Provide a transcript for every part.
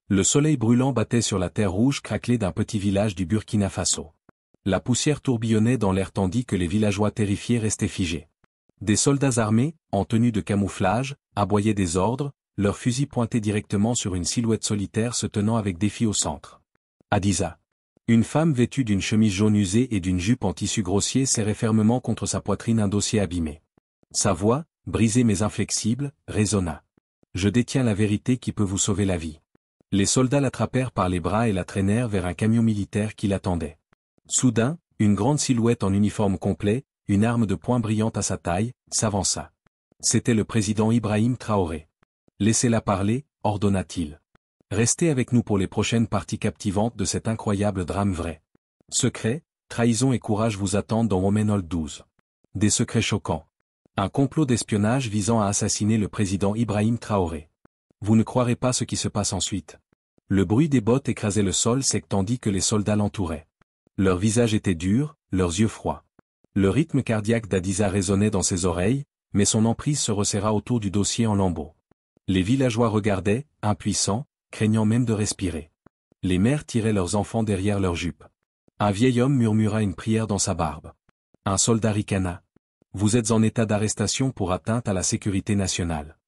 Le soleil brûlant battait sur la terre rouge craquelée d'un petit village du Burkina Faso. La poussière tourbillonnait dans l'air tandis que les villageois terrifiés restaient figés. Des soldats armés, en tenue de camouflage, aboyaient des ordres, leurs fusils pointés directement sur une silhouette solitaire se tenant avec défi au centre. Adiza. Une femme vêtue d'une chemise jaune usée et d'une jupe en tissu grossier serrait fermement contre sa poitrine un dossier abîmé. Sa voix, brisée mais inflexible, résonna. « Je détiens la vérité qui peut vous sauver la vie. » Les soldats l'attrapèrent par les bras et la traînèrent vers un camion militaire qui l'attendait. Soudain, une grande silhouette en uniforme complet, une arme de poing brillante à sa taille, s'avança. C'était le président Ibrahim Traoré. « Laissez-la parler, ordonna-t-il. Restez avec nous pour les prochaines parties captivantes de cet incroyable drame vrai. Secrets, trahison et courage vous attendent dans Womenhold 12. Des secrets choquants. Un complot d'espionnage visant à assassiner le président Ibrahim Traoré. Vous ne croirez pas ce qui se passe ensuite. Le bruit des bottes écrasait le sol sec tandis que les soldats l'entouraient. Leurs visages étaient durs, leurs yeux froids. Le rythme cardiaque d'Adiza résonnait dans ses oreilles, mais son emprise se resserra autour du dossier en lambeaux. Les villageois regardaient, impuissants, craignant même de respirer. Les mères tiraient leurs enfants derrière leurs jupes. Un vieil homme murmura une prière dans sa barbe. Un soldat ricana. Vous êtes en état d'arrestation pour atteinte à la sécurité nationale.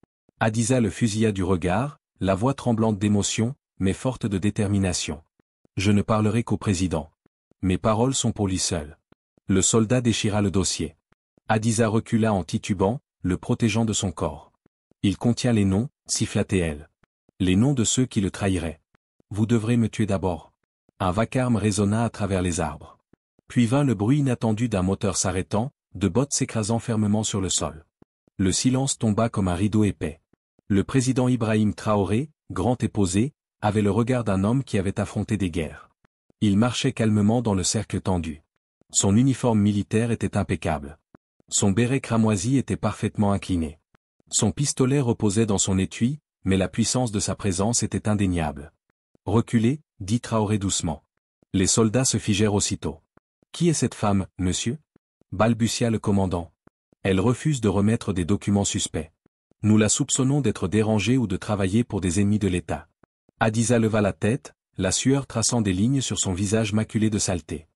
Adiza le fusilla du regard, la voix tremblante d'émotion, mais forte de détermination. Je ne parlerai qu'au président. Mes paroles sont pour lui seul. Le soldat déchira le dossier. Adiza recula en titubant, le protégeant de son corps. Il contient les noms, siffla-t-elle. Les noms de ceux qui le trahiraient. Vous devrez me tuer d'abord. Un vacarme résonna à travers les arbres. Puis vint le bruit inattendu d'un moteur s'arrêtant, de bottes s'écrasant fermement sur le sol. Le silence tomba comme un rideau épais. Le président Ibrahim Traoré, grand et posé, avait le regard d'un homme qui avait affronté des guerres. Il marchait calmement dans le cercle tendu. Son uniforme militaire était impeccable. Son béret cramoisi était parfaitement incliné. Son pistolet reposait dans son étui, mais la puissance de sa présence était indéniable. « Reculez, dit Traoré doucement. Les soldats se figèrent aussitôt. « Qui est cette femme, monsieur » balbutia le commandant. « Elle refuse de remettre des documents suspects. Nous la soupçonnons d'être dérangée ou de travailler pour des ennemis de l'État. » Adiza leva la tête, la sueur traçant des lignes sur son visage maculé de saleté.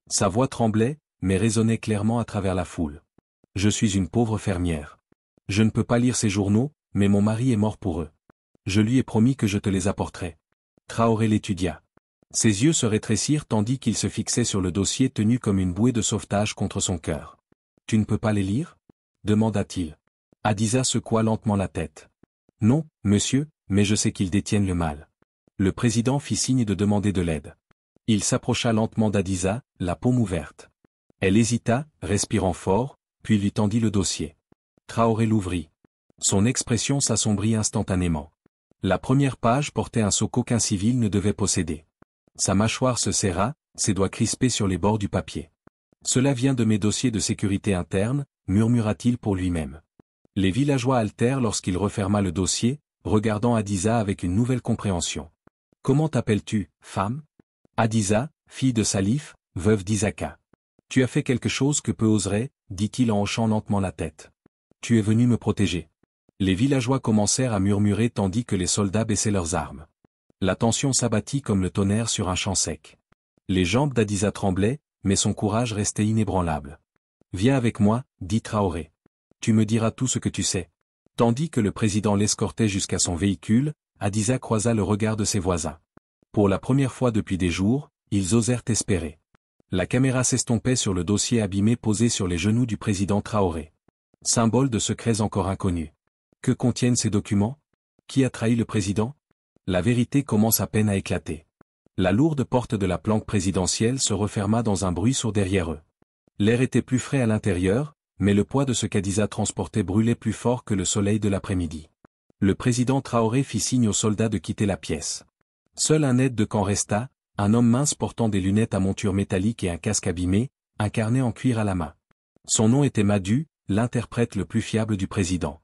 Sa voix tremblait, mais résonnait clairement à travers la foule. « Je suis une pauvre fermière. Je ne peux pas lire ces journaux, mais mon mari est mort pour eux. Je lui ai promis que je te les apporterai. » Traoré l'étudia. Ses yeux se rétrécirent tandis qu'il se fixait sur le dossier tenu comme une bouée de sauvetage contre son cœur. « Tu ne peux pas les lire » demanda-t-il. Adiza secoua lentement la tête. « Non, monsieur, mais je sais qu'ils détiennent le mal. » Le président fit signe de demander de l'aide. Il s'approcha lentement d'Adiza, la paume ouverte. Elle hésita, respirant fort, puis lui tendit le dossier. Traoré l'ouvrit. Son expression s'assombrit instantanément. La première page portait un sceau qu'aucun civil ne devait posséder. Sa mâchoire se serra, ses doigts crispés sur les bords du papier. « Cela vient de mes dossiers de sécurité interne », murmura-t-il pour lui-même. Les villageois haltèrent lorsqu'il referma le dossier, regardant Adiza avec une nouvelle compréhension. « Comment t'appelles-tu, femme » Adiza, fille de Salif, veuve d'Isaka. « Tu as fait quelque chose que peu oseraient, dit-il en hochant lentement la tête. « Tu es venu me protéger. » Les villageois commencèrent à murmurer tandis que les soldats baissaient leurs armes. La tension s'abattit comme le tonnerre sur un champ sec. Les jambes d'Adiza tremblaient, mais son courage restait inébranlable. « Viens avec moi, dit Traoré. Tu me diras tout ce que tu sais. » Tandis que le président l'escortait jusqu'à son véhicule, Adiza croisa le regard de ses voisins. Pour la première fois depuis des jours, ils osèrent espérer. La caméra s'estompait sur le dossier abîmé posé sur les genoux du président Traoré. Symbole de secrets encore inconnus. Que contiennent ces documents? Qui a trahi le président? La vérité commence à peine à éclater. La lourde porte de la planque présidentielle se referma dans un bruit sourd derrière eux. L'air était plus frais à l'intérieur, mais le poids de ce qu'Adiza transportait brûlait plus fort que le soleil de l'après-midi. Le président Traoré fit signe aux soldats de quitter la pièce. Seul un aide de camp resta, un homme mince portant des lunettes à monture métallique et un casque abîmé, un carnet en cuir à la main. Son nom était Madu, l'interprète le plus fiable du président.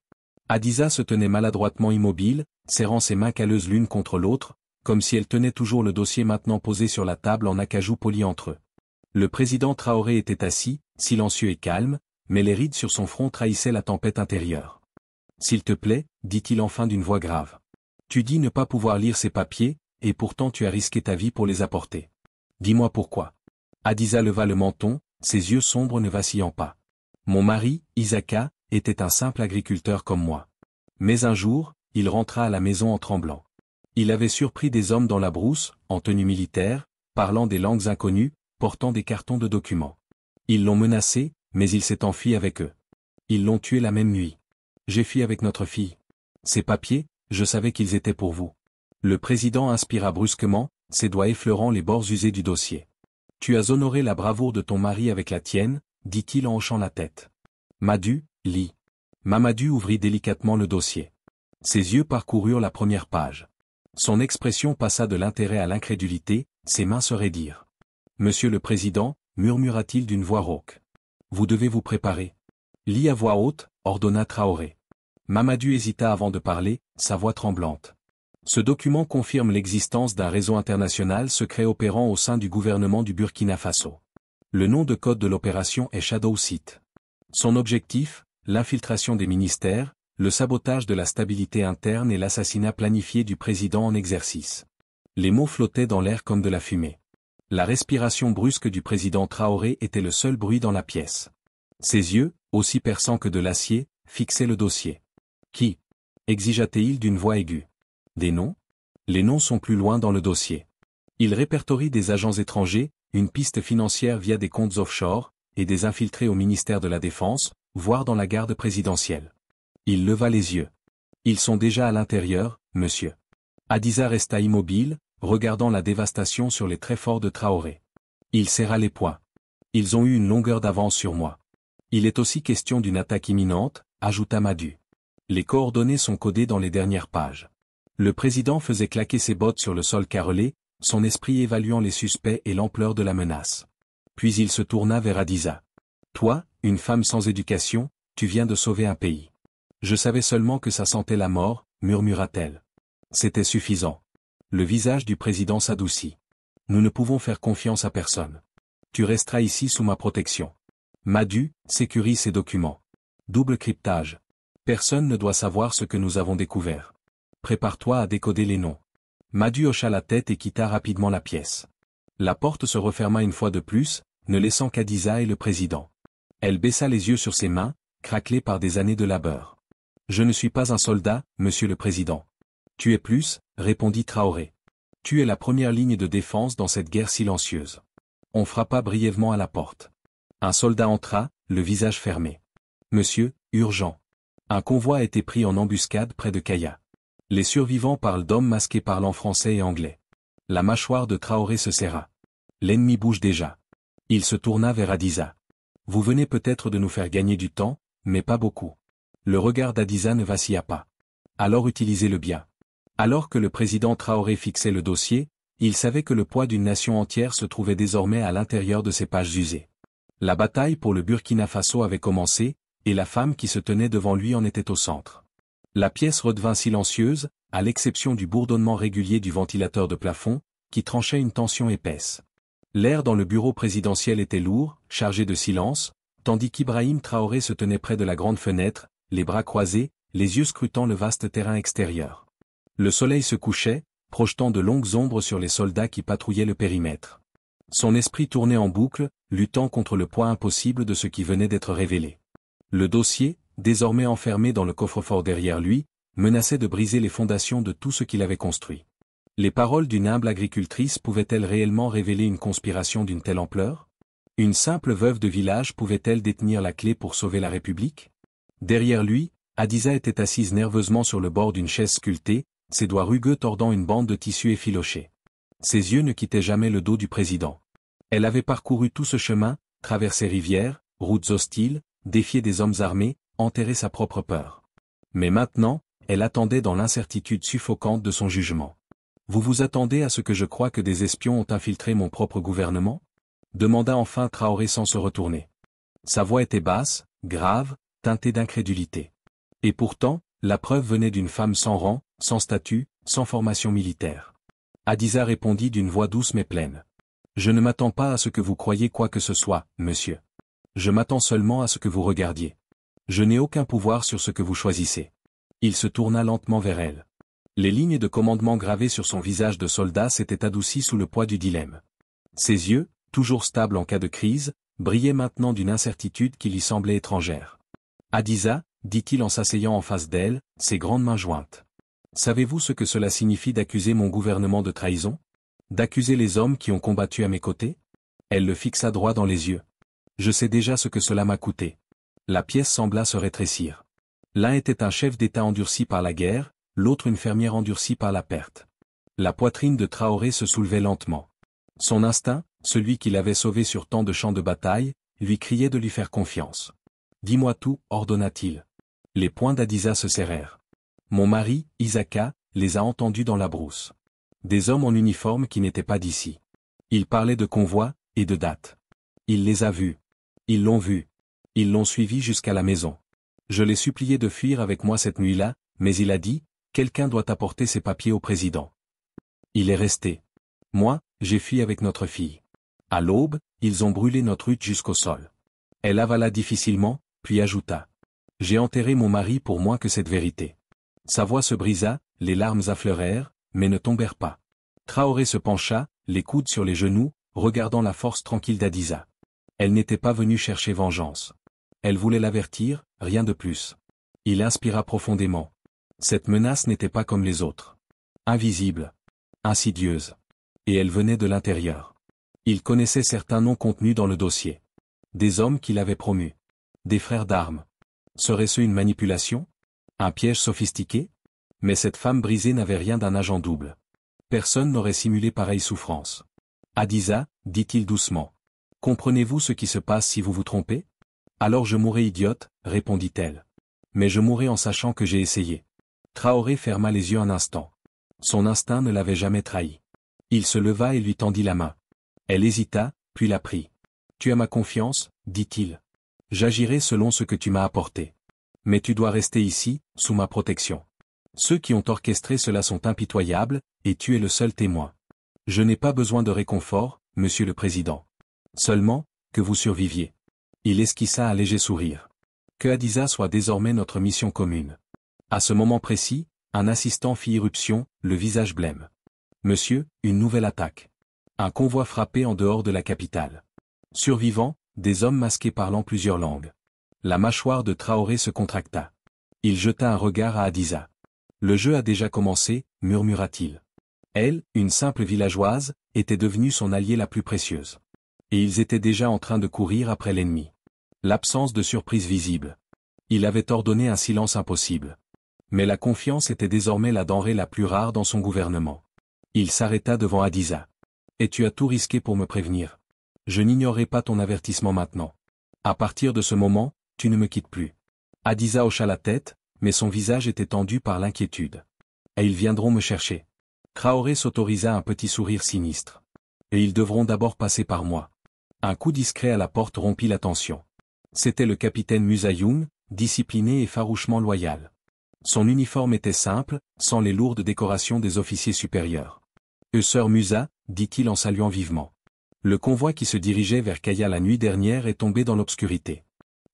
Adiza se tenait maladroitement immobile, serrant ses mains calleuses l'une contre l'autre, comme si elle tenait toujours le dossier maintenant posé sur la table en acajou poli entre eux. Le président Traoré était assis, silencieux et calme, mais les rides sur son front trahissaient la tempête intérieure. « S'il te plaît, dit-il enfin d'une voix grave. Tu dis ne pas pouvoir lire ces papiers, et pourtant tu as risqué ta vie pour les apporter. Dis-moi pourquoi. Hadiza leva le menton, ses yeux sombres ne vacillant pas. Mon mari, Isaka, était un simple agriculteur comme moi. Mais un jour, il rentra à la maison en tremblant. Il avait surpris des hommes dans la brousse, en tenue militaire, parlant des langues inconnues, portant des cartons de documents. Ils l'ont menacé, mais il s'est enfui avec eux. Ils l'ont tué la même nuit. J'ai fui avec notre fille. Ces papiers, je savais qu'ils étaient pour vous. Le président inspira brusquement, ses doigts effleurant les bords usés du dossier. Tu as honoré la bravoure de ton mari avec la tienne, dit-il en hochant la tête. Madu, lis. Mamadou ouvrit délicatement le dossier. Ses yeux parcoururent la première page. Son expression passa de l'intérêt à l'incrédulité, ses mains se raidirent. Monsieur le Président, murmura-t-il d'une voix rauque. Vous devez vous préparer. Lis à voix haute, ordonna Traoré. Mamadou hésita avant de parler, sa voix tremblante. Ce document confirme l'existence d'un réseau international secret opérant au sein du gouvernement du Burkina Faso. Le nom de code de l'opération est Shadow Site. Son objectif, l'infiltration des ministères, le sabotage de la stabilité interne et l'assassinat planifié du président en exercice. Les mots flottaient dans l'air comme de la fumée. La respiration brusque du président Traoré était le seul bruit dans la pièce. Ses yeux, aussi perçants que de l'acier, fixaient le dossier. Qui ? Exigea-t-il d'une voix aiguë. Des noms ? Les noms sont plus loin dans le dossier. Il répertorie des agents étrangers, une piste financière via des comptes offshore, et des infiltrés au ministère de la Défense, voire dans la garde présidentielle. Il leva les yeux. Ils sont déjà à l'intérieur, monsieur. Hadiza resta immobile, regardant la dévastation sur les traits forts de Traoré. Il serra les poings. Ils ont eu une longueur d'avance sur moi. Il est aussi question d'une attaque imminente, ajouta Madu. Les coordonnées sont codées dans les dernières pages. Le président faisait claquer ses bottes sur le sol carrelé, son esprit évaluant les suspects et l'ampleur de la menace. Puis il se tourna vers Hadiza. Toi, une femme sans éducation, tu viens de sauver un pays. Je savais seulement que ça sentait la mort, murmura-t-elle. C'était suffisant. Le visage du président s'adoucit. Nous ne pouvons faire confiance à personne. Tu resteras ici sous ma protection. Madu, sécurise ces documents. Double cryptage. Personne ne doit savoir ce que nous avons découvert. Prépare-toi à décoder les noms. Madu hocha la tête et quitta rapidement la pièce. La porte se referma une fois de plus, ne laissant qu'Hadiza et le président. Elle baissa les yeux sur ses mains, craquelées par des années de labeur. Je ne suis pas un soldat, monsieur le président. Tu es plus, répondit Traoré. Tu es la première ligne de défense dans cette guerre silencieuse. On frappa brièvement à la porte. Un soldat entra, le visage fermé. Monsieur, urgent. Un convoi a été pris en embuscade près de Kaya. Les survivants parlent d'hommes masqués parlant français et anglais. La mâchoire de Traoré se serra. L'ennemi bouge déjà. Il se tourna vers Hadiza. Vous venez peut-être de nous faire gagner du temps, mais pas beaucoup. Le regard d'Hadiza ne vacilla pas. Alors utilisez-le bien. Alors que le président Traoré fixait le dossier, il savait que le poids d'une nation entière se trouvait désormais à l'intérieur de ces pages usées. La bataille pour le Burkina Faso avait commencé, et la femme qui se tenait devant lui en était au centre. La pièce redevint silencieuse, à l'exception du bourdonnement régulier du ventilateur de plafond, qui tranchait une tension épaisse. L'air dans le bureau présidentiel était lourd, chargé de silence, tandis qu'Ibrahim Traoré se tenait près de la grande fenêtre, les bras croisés, les yeux scrutant le vaste terrain extérieur. Le soleil se couchait, projetant de longues ombres sur les soldats qui patrouillaient le périmètre. Son esprit tournait en boucle, luttant contre le poids impossible de ce qui venait d'être révélé. Le dossier, désormais enfermé dans le coffre-fort derrière lui, menaçait de briser les fondations de tout ce qu'il avait construit. Les paroles d'une humble agricultrice pouvaient-elles réellement révéler une conspiration d'une telle ampleur ? Une simple veuve de village pouvait-elle détenir la clé pour sauver la République ? Derrière lui, Hadiza était assise nerveusement sur le bord d'une chaise sculptée, ses doigts rugueux tordant une bande de tissu effiloché. Ses yeux ne quittaient jamais le dos du président. Elle avait parcouru tout ce chemin, traversé rivières, routes hostiles, défié des hommes armés, enterré sa propre peur. Mais maintenant, elle attendait dans l'incertitude suffocante de son jugement. Vous vous attendez à ce que je croie que des espions ont infiltré mon propre gouvernement ? Demanda enfin Traoré sans se retourner. Sa voix était basse, grave, teintée d'incrédulité. Et pourtant, la preuve venait d'une femme sans rang, sans statut, sans formation militaire. Hadiza répondit d'une voix douce mais pleine. Je ne m'attends pas à ce que vous croyiez quoi que ce soit, monsieur. Je m'attends seulement à ce que vous regardiez. Je n'ai aucun pouvoir sur ce que vous choisissez. Il se tourna lentement vers elle. Les lignes de commandement gravées sur son visage de soldat s'étaient adoucies sous le poids du dilemme. Ses yeux, toujours stables en cas de crise, brillaient maintenant d'une incertitude qui lui semblait étrangère. « Hadiza, dit-il en s'asseyant en face d'elle, ses grandes mains jointes. Savez-vous ce que cela signifie d'accuser mon gouvernement de trahison? D'accuser les hommes qui ont combattu à mes côtés? » Elle le fixa droit dans les yeux. « Je sais déjà ce que cela m'a coûté. » La pièce sembla se rétrécir. L'un était un chef d'État endurci par la guerre, l'autre une fermière endurcie par la perte. La poitrine de Traoré se soulevait lentement. Son instinct, celui qui l'avait sauvé sur tant de champs de bataille, lui criait de lui faire confiance. « Dis-moi tout, ordonna-t-il. » Les poings d'Hadiza se serrèrent. Mon mari, Isaka, les a entendus dans la brousse. Des hommes en uniforme qui n'étaient pas d'ici. Ils parlaient de convois, et de dates. Il les a vus. Ils l'ont vu. Ils l'ont suivi jusqu'à la maison. Je l'ai supplié de fuir avec moi cette nuit-là, mais il a dit, quelqu'un doit apporter ses papiers au président. Il est resté. Moi, j'ai fui avec notre fille. À l'aube, ils ont brûlé notre hutte jusqu'au sol. Elle avala difficilement, puis ajouta. J'ai enterré mon mari pour moins que cette vérité. Sa voix se brisa, les larmes affleurèrent, mais ne tombèrent pas. Traoré se pencha, les coudes sur les genoux, regardant la force tranquille d'Hadiza. Elle n'était pas venue chercher vengeance. Elle voulait l'avertir, rien de plus. Il inspira profondément. Cette menace n'était pas comme les autres. Invisible. Insidieuse. Et elle venait de l'intérieur. Il connaissait certains noms contenus dans le dossier. Des hommes qu'il avait promus. Des frères d'armes. Serait-ce une manipulation? Un piège sophistiqué? Mais cette femme brisée n'avait rien d'un agent double. Personne n'aurait simulé pareille souffrance. Hadiza, dit-il doucement. Comprenez-vous ce qui se passe si vous vous trompez? Alors je mourrai idiote, répondit-elle. Mais je mourrai en sachant que j'ai essayé. Traoré ferma les yeux un instant. Son instinct ne l'avait jamais trahi. Il se leva et lui tendit la main. Elle hésita, puis la prit. Tu as ma confiance, dit-il. J'agirai selon ce que tu m'as apporté. Mais tu dois rester ici, sous ma protection. Ceux qui ont orchestré cela sont impitoyables, et tu es le seul témoin. Je n'ai pas besoin de réconfort, monsieur le président. Seulement, que vous surviviez. Il esquissa un léger sourire. Que Hadiza soit désormais notre mission commune. À ce moment précis, un assistant fit irruption, le visage blême. Monsieur, une nouvelle attaque. Un convoi frappé en dehors de la capitale. Survivants, des hommes masqués parlant plusieurs langues. La mâchoire de Traoré se contracta. Il jeta un regard à Hadiza. Le jeu a déjà commencé, murmura-t-il. Elle, une simple villageoise, était devenue son alliée la plus précieuse. Et ils étaient déjà en train de courir après l'ennemi. L'absence de surprise visible. Il avait ordonné un silence impossible. Mais la confiance était désormais la denrée la plus rare dans son gouvernement. Il s'arrêta devant Hadiza. Et tu as tout risqué pour me prévenir. Je n'ignorerai pas ton avertissement maintenant. À partir de ce moment, tu ne me quittes plus. Hadiza hocha la tête, mais son visage était tendu par l'inquiétude. Et ils viendront me chercher. Traoré s'autorisa un petit sourire sinistre. Et ils devront d'abord passer par moi. Un coup discret à la porte rompit la tension. C'était le capitaine Musayoun, discipliné et farouchement loyal. Son uniforme était simple, sans les lourdes décorations des officiers supérieurs. « Sœur Musa, dit-il en saluant vivement. Le convoi qui se dirigeait vers Kaya la nuit dernière est tombé dans l'obscurité.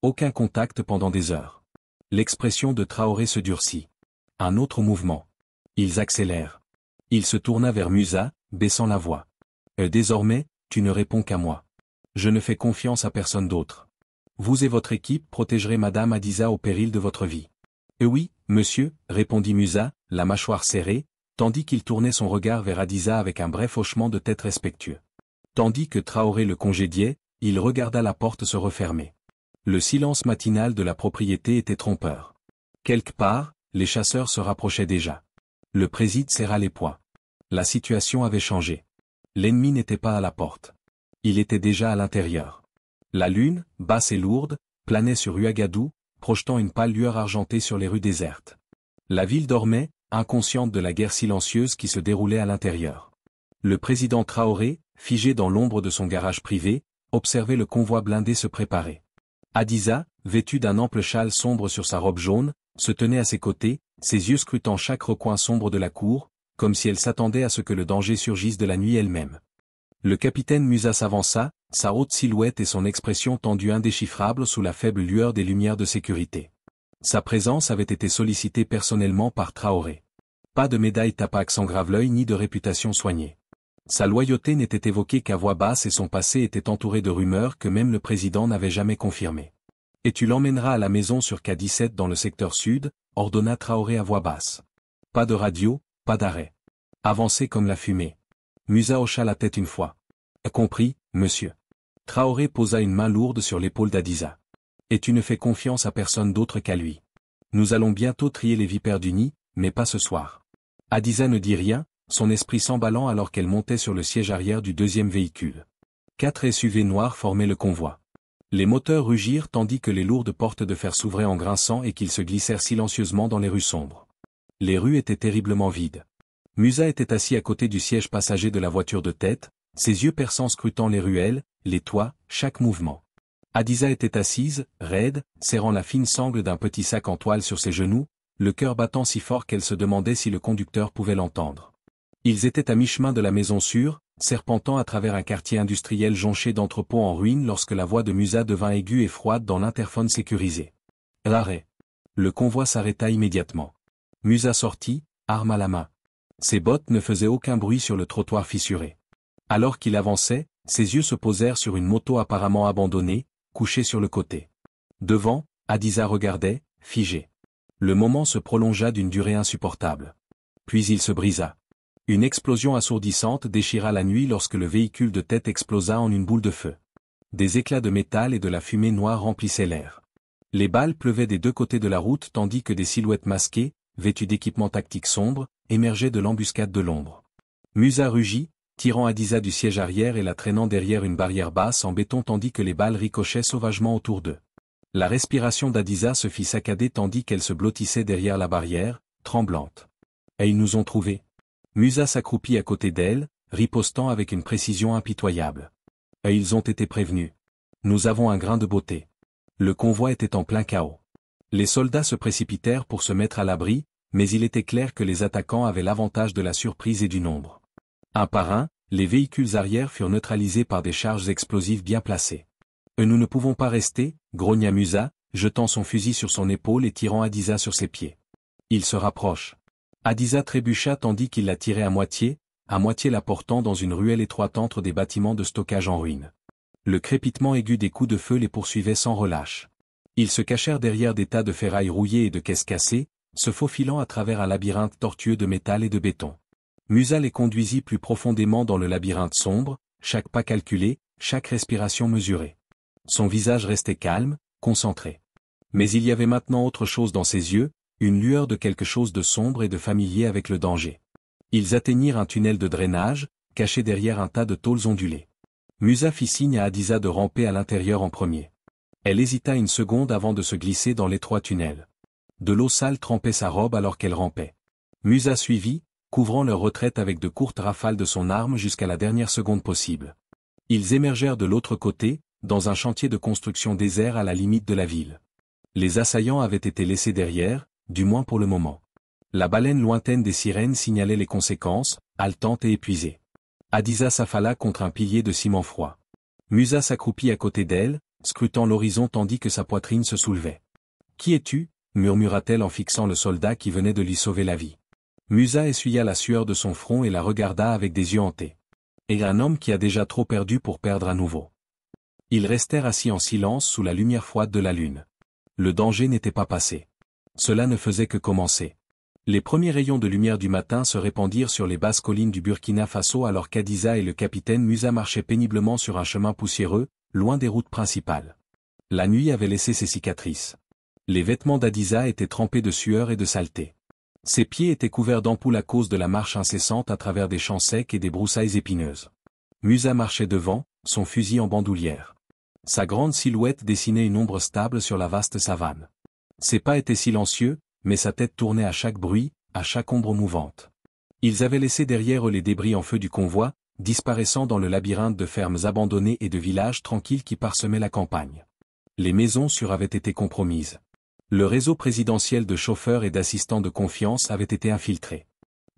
Aucun contact pendant des heures. L'expression de Traoré se durcit. Un autre mouvement. Ils accélèrent. Il se tourna vers Musa, baissant la voix. Désormais, tu ne réponds qu'à moi. Je ne fais confiance à personne d'autre. Vous et votre équipe protégerez Madame Hadiza au péril de votre vie. Oui, monsieur, répondit Musa, la mâchoire serrée, tandis qu'il tournait son regard vers Hadiza avec un bref hochement de tête respectueux. Tandis que Traoré le congédiait, il regarda la porte se refermer. Le silence matinal de la propriété était trompeur. Quelque part, les chasseurs se rapprochaient déjà. Le préside serra les poings. La situation avait changé. L'ennemi n'était pas à la porte. Il était déjà à l'intérieur. La lune, basse et lourde, planait sur Ouagadougou, projetant une pâle lueur argentée sur les rues désertes. La ville dormait, inconsciente de la guerre silencieuse qui se déroulait à l'intérieur. Le président Traoré, figé dans l'ombre de son garage privé, observait le convoi blindé se préparer. Hadiza, vêtue d'un ample châle sombre sur sa robe jaune, se tenait à ses côtés, ses yeux scrutant chaque recoin sombre de la cour, comme si elle s'attendait à ce que le danger surgisse de la nuit elle-même. Le capitaine Musa s'avança, sa haute silhouette et son expression tendue indéchiffrable sous la faible lueur des lumières de sécurité. Sa présence avait été sollicitée personnellement par Traoré. Pas de médaille Tapac sans grave-l'œil ni de réputation soignée. Sa loyauté n'était évoquée qu'à voix basse et son passé était entouré de rumeurs que même le président n'avait jamais confirmées. « Et tu l'emmèneras à la maison sur K17 dans le secteur sud », ordonna Traoré à voix basse. Pas de radio, pas d'arrêt. Avancez comme la fumée. Musa hocha la tête une fois. « Compris, monsieur. » Traoré posa une main lourde sur l'épaule d'Adiza. « Et tu ne fais confiance à personne d'autre qu'à lui. Nous allons bientôt trier les vipères du nid, mais pas ce soir. » Adiza ne dit rien, son esprit s'emballant alors qu'elle montait sur le siège arrière du deuxième véhicule. 4 SUV noirs formaient le convoi. Les moteurs rugirent tandis que les lourdes portes de fer s'ouvraient en grinçant et qu'ils se glissèrent silencieusement dans les rues sombres. Les rues étaient terriblement vides. Musa était assis à côté du siège passager de la voiture de tête, ses yeux perçants scrutant les ruelles, les toits, chaque mouvement. Adiza était assise, raide, serrant la fine sangle d'un petit sac en toile sur ses genoux, le cœur battant si fort qu'elle se demandait si le conducteur pouvait l'entendre. Ils étaient à mi-chemin de la maison sûre, serpentant à travers un quartier industriel jonché d'entrepôts en ruine lorsque la voix de Musa devint aiguë et froide dans l'interphone sécurisé. L'arrêt. Le convoi s'arrêta immédiatement. Musa sortit, arme à la main. Ses bottes ne faisaient aucun bruit sur le trottoir fissuré. Alors qu'il avançait, ses yeux se posèrent sur une moto apparemment abandonnée, couchée sur le côté. Devant, Adiza regardait, figée. Le moment se prolongea d'une durée insupportable. Puis il se brisa. Une explosion assourdissante déchira la nuit lorsque le véhicule de tête explosa en une boule de feu. Des éclats de métal et de la fumée noire remplissaient l'air. Les balles pleuvaient des deux côtés de la route tandis que des silhouettes masquées, vêtues d'équipements tactiques sombres, émergeaient de l'embuscade de l'ombre. Musa rugit, tirant Adiza du siège arrière et la traînant derrière une barrière basse en béton tandis que les balles ricochaient sauvagement autour d'eux. La respiration d'Adiza se fit saccader tandis qu'elle se blottissait derrière la barrière, tremblante. Et ils nous ont trouvés. Musa s'accroupit à côté d'elle, ripostant avec une précision impitoyable. Et ils ont été prévenus. Nous avons un grain de beauté. Le convoi était en plein chaos. Les soldats se précipitèrent pour se mettre à l'abri, mais il était clair que les attaquants avaient l'avantage de la surprise et du nombre. Un par un, les véhicules arrière furent neutralisés par des charges explosives bien placées. Nous ne pouvons pas rester, grogna Musa, jetant son fusil sur son épaule et tirant Adiza sur ses pieds. Il se rapproche. Adiza trébucha tandis qu'il la tirait à moitié la portant dans une ruelle étroite entre des bâtiments de stockage en ruine. Le crépitement aigu des coups de feu les poursuivait sans relâche. Ils se cachèrent derrière des tas de ferrailles rouillées et de caisses cassées, se faufilant à travers un labyrinthe tortueux de métal et de béton. Musa les conduisit plus profondément dans le labyrinthe sombre, chaque pas calculé, chaque respiration mesurée. Son visage restait calme, concentré. Mais il y avait maintenant autre chose dans ses yeux, une lueur de quelque chose de sombre et de familier avec le danger. Ils atteignirent un tunnel de drainage, caché derrière un tas de tôles ondulées. Musa fit signe à Adiza de ramper à l'intérieur en premier. Elle hésita une seconde avant de se glisser dans l'étroit tunnel. De l'eau sale trempait sa robe alors qu'elle rampait. Musa suivit, couvrant leur retraite avec de courtes rafales de son arme jusqu'à la dernière seconde possible. Ils émergèrent de l'autre côté, dans un chantier de construction désert à la limite de la ville. Les assaillants avaient été laissés derrière, du moins pour le moment. La baleine lointaine des sirènes signalait les conséquences, haletante et épuisée. Adiza s'affala contre un pilier de ciment froid. Musa s'accroupit à côté d'elle, scrutant l'horizon tandis que sa poitrine se soulevait. « Qui es-tu » murmura-t-elle en fixant le soldat qui venait de lui sauver la vie. Musa essuya la sueur de son front et la regarda avec des yeux hantés. Et un homme qui a déjà trop perdu pour perdre à nouveau. Ils restèrent assis en silence sous la lumière froide de la lune. Le danger n'était pas passé. Cela ne faisait que commencer. Les premiers rayons de lumière du matin se répandirent sur les basses collines du Burkina Faso alors qu'Adiza et le capitaine Musa marchaient péniblement sur un chemin poussiéreux, loin des routes principales. La nuit avait laissé ses cicatrices. Les vêtements d'Adiza étaient trempés de sueur et de saleté. Ses pieds étaient couverts d'ampoules à cause de la marche incessante à travers des champs secs et des broussailles épineuses. Musa marchait devant, son fusil en bandoulière. Sa grande silhouette dessinait une ombre stable sur la vaste savane. Ses pas étaient silencieux, mais sa tête tournait à chaque bruit, à chaque ombre mouvante. Ils avaient laissé derrière eux les débris en feu du convoi, disparaissant dans le labyrinthe de fermes abandonnées et de villages tranquilles qui parsemaient la campagne. Les maisons sûres avaient été compromises. Le réseau présidentiel de chauffeurs et d'assistants de confiance avait été infiltré.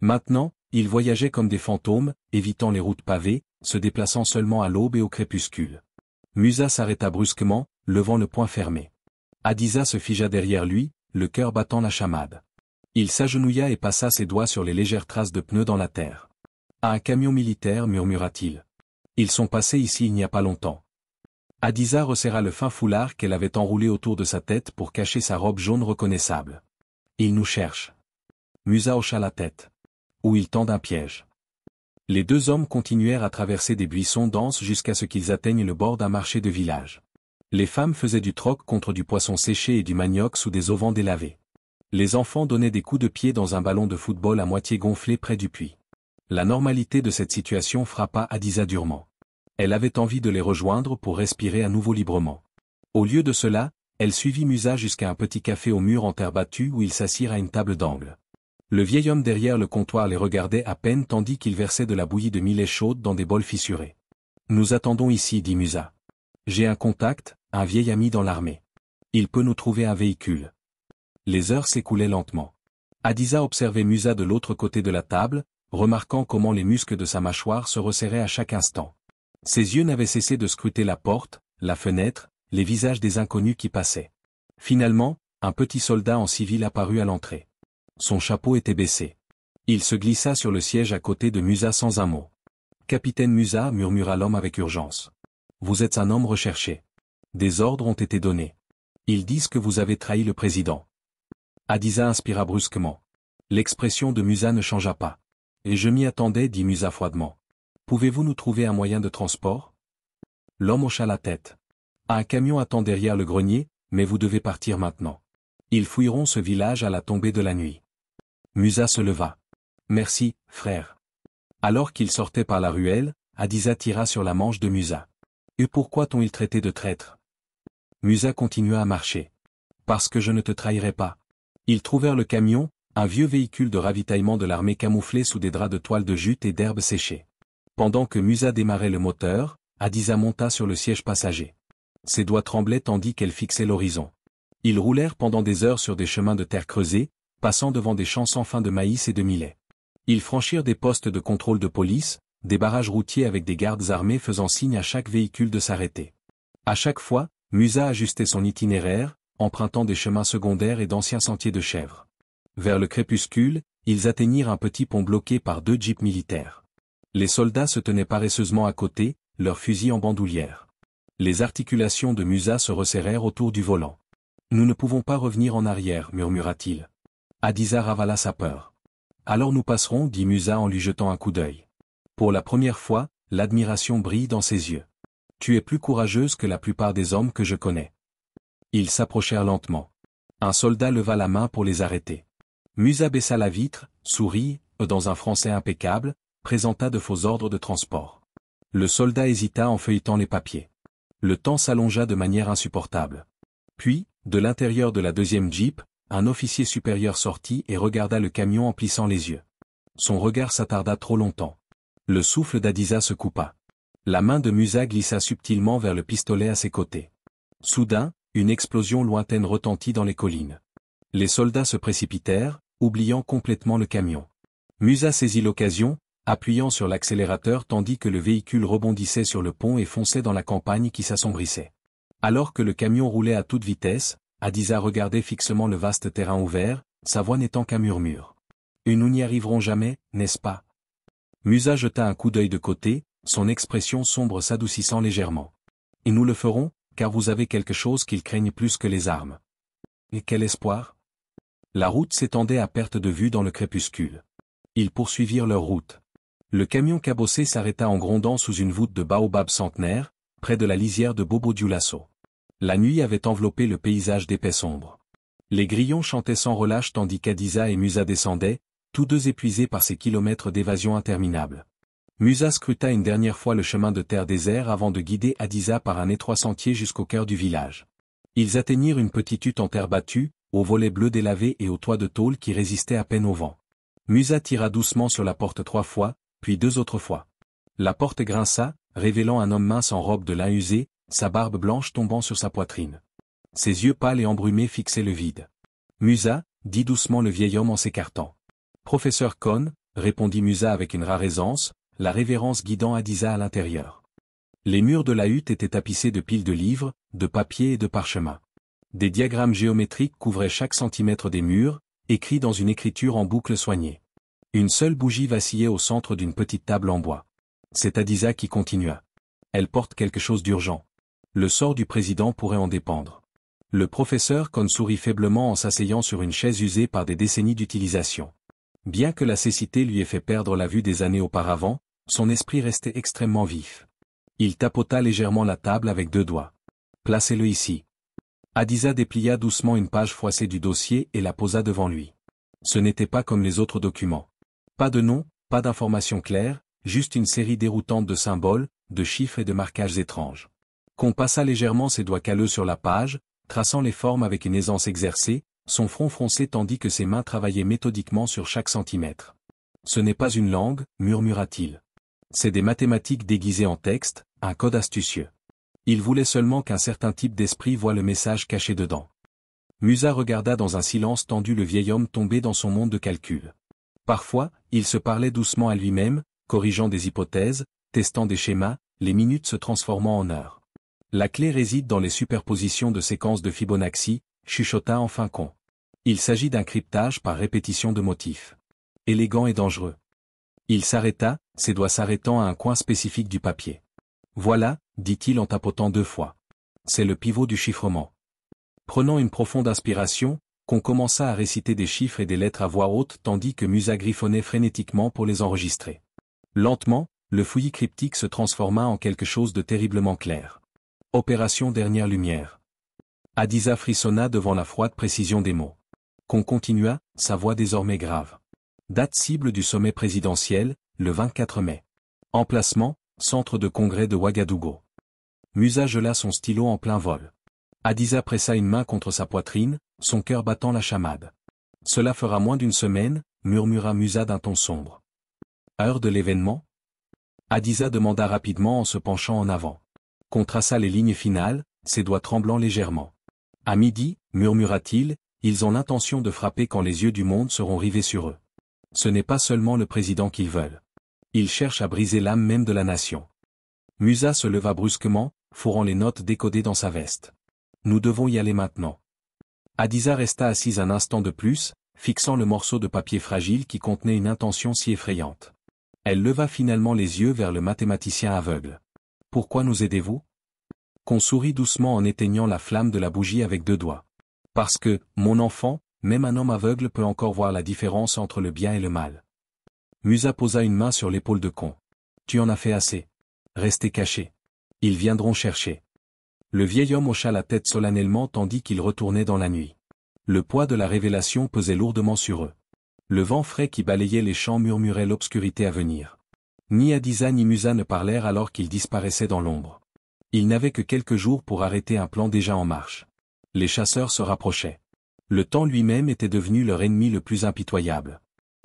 Maintenant, ils voyageaient comme des fantômes, évitant les routes pavées, se déplaçant seulement à l'aube et au crépuscule. Musa s'arrêta brusquement, levant le poing fermé. Adiza se figea derrière lui, le cœur battant la chamade. Il s'agenouilla et passa ses doigts sur les légères traces de pneus dans la terre. « À un camion militaire, murmura-t-il. Ils sont passés ici il n'y a pas longtemps. » Adisa resserra le fin foulard qu'elle avait enroulé autour de sa tête pour cacher sa robe jaune reconnaissable. « Ils nous cherchent. » Musa hocha la tête. « Ou ils tendent un piège. » Les deux hommes continuèrent à traverser des buissons denses jusqu'à ce qu'ils atteignent le bord d'un marché de village. Les femmes faisaient du troc contre du poisson séché et du manioc sous des auvents délavés. Les enfants donnaient des coups de pied dans un ballon de football à moitié gonflé près du puits. La normalité de cette situation frappa Adisa durement. Elle avait envie de les rejoindre pour respirer à nouveau librement. Au lieu de cela, elle suivit Musa jusqu'à un petit café au mur en terre battue où ils s'assirent à une table d'angle. Le vieil homme derrière le comptoir les regardait à peine tandis qu'il versait de la bouillie de millet chaude dans des bols fissurés. « Nous attendons ici, dit Musa. J'ai un contact, un vieil ami dans l'armée. Il peut nous trouver un véhicule. » Les heures s'écoulaient lentement. Adisa observait Musa de l'autre côté de la table, remarquant comment les muscles de sa mâchoire se resserraient à chaque instant. Ses yeux n'avaient cessé de scruter la porte, la fenêtre, les visages des inconnus qui passaient. Finalement, un petit soldat en civil apparut à l'entrée. Son chapeau était baissé. Il se glissa sur le siège à côté de Musa sans un mot. « Capitaine Musa, murmura l'homme avec urgence. Vous êtes un homme recherché. Des ordres ont été donnés. Ils disent que vous avez trahi le président. » Adisa inspira brusquement. L'expression de Musa ne changea pas. « Et je m'y attendais, dit Musa froidement. Pouvez-vous nous trouver un moyen de transport ?» L'homme hocha la tête. « Un camion attend derrière le grenier, mais vous devez partir maintenant. Ils fouilleront ce village à la tombée de la nuit. » Musa se leva. « Merci, frère. » Alors qu'il sortait par la ruelle, Adisa tira sur la manche de Musa. « Et pourquoi t'ont-ils traité de traître ?» Musa continua à marcher. « Parce que je ne te trahirai pas. » Ils trouvèrent le camion, un vieux véhicule de ravitaillement de l'armée camouflé sous des draps de toile de jute et d'herbes séchées. Pendant que Musa démarrait le moteur, Adisa monta sur le siège passager. Ses doigts tremblaient tandis qu'elle fixait l'horizon. Ils roulèrent pendant des heures sur des chemins de terre creusés, passant devant des champs sans fin de maïs et de millet. Ils franchirent des postes de contrôle de police, des barrages routiers avec des gardes armés faisant signe à chaque véhicule de s'arrêter. À chaque fois, Musa ajustait son itinéraire, empruntant des chemins secondaires et d'anciens sentiers de chèvres. Vers le crépuscule, ils atteignirent un petit pont bloqué par 2 jeeps militaires. Les soldats se tenaient paresseusement à côté, leurs fusils en bandoulière. Les articulations de Musa se resserrèrent autour du volant. « Nous ne pouvons pas revenir en arrière, murmura-t-il. Adisa ravala sa peur. « Alors nous passerons, dit Musa en lui jetant un coup d'œil. Pour la première fois, l'admiration brille dans ses yeux. Tu es plus courageuse que la plupart des hommes que je connais. » Ils s'approchèrent lentement. Un soldat leva la main pour les arrêter. Musa baissa la vitre, sourit, dans un français impeccable, présenta de faux ordres de transport. Le soldat hésita en feuilletant les papiers. Le temps s'allongea de manière insupportable. Puis, de l'intérieur de la deuxième jeep, un officier supérieur sortit et regarda le camion en plissant les yeux. Son regard s'attarda trop longtemps. Le souffle d'Adisa se coupa. La main de Musa glissa subtilement vers le pistolet à ses côtés. Soudain, une explosion lointaine retentit dans les collines. Les soldats se précipitèrent, oubliant complètement le camion. Musa saisit l'occasion, appuyant sur l'accélérateur tandis que le véhicule rebondissait sur le pont et fonçait dans la campagne qui s'assombrissait. Alors que le camion roulait à toute vitesse, Adisa regardait fixement le vaste terrain ouvert, sa voix n'étant qu'un murmure. « Et nous n'y arriverons jamais, n'est-ce pas ?» Musa jeta un coup d'œil de côté, son expression sombre s'adoucissant légèrement. « Et nous le ferons, car vous avez quelque chose qu'ils craignent plus que les armes. » Et quel espoir? La route s'étendait à perte de vue dans le crépuscule. Ils poursuivirent leur route. Le camion cabossé s'arrêta en grondant sous une voûte de baobab centenaire, près de la lisière de Bobo Dioulasso. La nuit avait enveloppé le paysage d'épaisse ombre. Les grillons chantaient sans relâche tandis qu'Adisa et Musa descendaient, tous deux épuisés par ces kilomètres d'évasion interminables. Musa scruta une dernière fois le chemin de terre désert avant de guider Adisa par un étroit sentier jusqu'au cœur du village. Ils atteignirent une petite hutte en terre battue, aux volets bleus délavés et au toit de tôle qui résistait à peine au vent. Musa tira doucement sur la porte 3 fois, puis 2 autres fois. La porte grinça, révélant un homme mince en robe de lin usé, sa barbe blanche tombant sur sa poitrine. Ses yeux pâles et embrumés fixaient le vide. « Musa » dit doucement le vieil homme en s'écartant. « Professeur Cohn » répondit Musa avec une rare aisance, la révérence guidant Adisa à l'intérieur. Les murs de la hutte étaient tapissés de piles de livres, de papiers et de parchemins. Des diagrammes géométriques couvraient chaque centimètre des murs, écrit dans une écriture en boucle soignée. Une seule bougie vacillait au centre d'une petite table en bois. C'est Adiza qui continua. Elle porte quelque chose d'urgent. Le sort du président pourrait en dépendre. Le professeur Kohn sourit faiblement en s'asseyant sur une chaise usée par des décennies d'utilisation. Bien que la cécité lui ait fait perdre la vue des années auparavant, son esprit restait extrêmement vif. Il tapota légèrement la table avec 2 doigts. Placez-le ici. Adiza déplia doucement une page froissée du dossier et la posa devant lui. Ce n'était pas comme les autres documents. Pas de nom, pas d'informations claires, juste une série déroutante de symboles, de chiffres et de marquages étranges. Kohn passa légèrement ses doigts calleux sur la page, traçant les formes avec une aisance exercée, son front froncé tandis que ses mains travaillaient méthodiquement sur chaque centimètre. Ce n'est pas une langue, murmura-t-il. C'est des mathématiques déguisées en texte, un code astucieux. Il voulait seulement qu'un certain type d'esprit voie le message caché dedans. Musa regarda dans un silence tendu le vieil homme tombé dans son monde de calcul. Parfois, il se parlait doucement à lui-même, corrigeant des hypothèses, testant des schémas, les minutes se transformant en heures. La clé réside dans les superpositions de séquences de Fibonacci, chuchota enfin Kohn. Il s'agit d'un cryptage par répétition de motifs. Élégant et dangereux. Il s'arrêta, ses doigts s'arrêtant à un coin spécifique du papier. Voilà, dit-il en tapotant 2 fois. C'est le pivot du chiffrement. Prenant une profonde inspiration, Kohn commença à réciter des chiffres et des lettres à voix haute tandis que Musa griffonnait frénétiquement pour les enregistrer. Lentement, le fouillis cryptique se transforma en quelque chose de terriblement clair. Opération dernière lumière. Adiza frissonna devant la froide précision des mots. Kohn continua, sa voix désormais grave. Date cible du sommet présidentiel, le 24 mai. Emplacement, centre de congrès de Ouagadougou. Musa gela son stylo en plein vol. Adiza pressa une main contre sa poitrine, son cœur battant la chamade. Cela fera moins d'1 semaine, murmura Musa d'un ton sombre. Heure de l'événement? Adiza demanda rapidement en se penchant en avant. Kohn traça les lignes finales, ses doigts tremblant légèrement. À midi, murmura-t-il, ils ont l'intention de frapper quand les yeux du monde seront rivés sur eux. Ce n'est pas seulement le président qu'ils veulent. Ils cherchent à briser l'âme même de la nation. Musa se leva brusquement, fourrant les notes décodées dans sa veste. Nous devons y aller maintenant. Adiza resta assise un instant de plus, fixant le morceau de papier fragile qui contenait une intention si effrayante. Elle leva finalement les yeux vers le mathématicien aveugle. Pourquoi nous aidez-vous? Kohn sourit doucement en éteignant la flamme de la bougie avec 2 doigts. Parce que, mon enfant, même un homme aveugle peut encore voir la différence entre le bien et le mal. Musa posa une main sur l'épaule de Kohn. Tu en as fait assez. Restez cachés. Ils viendront chercher. Le vieil homme hocha la tête solennellement tandis qu'il retournait dans la nuit. Le poids de la révélation pesait lourdement sur eux. Le vent frais qui balayait les champs murmurait l'obscurité à venir. Ni Adiza ni Musa ne parlèrent alors qu'ils disparaissaient dans l'ombre. Ils n'avaient que quelques jours pour arrêter un plan déjà en marche. Les chasseurs se rapprochaient. Le temps lui-même était devenu leur ennemi le plus impitoyable.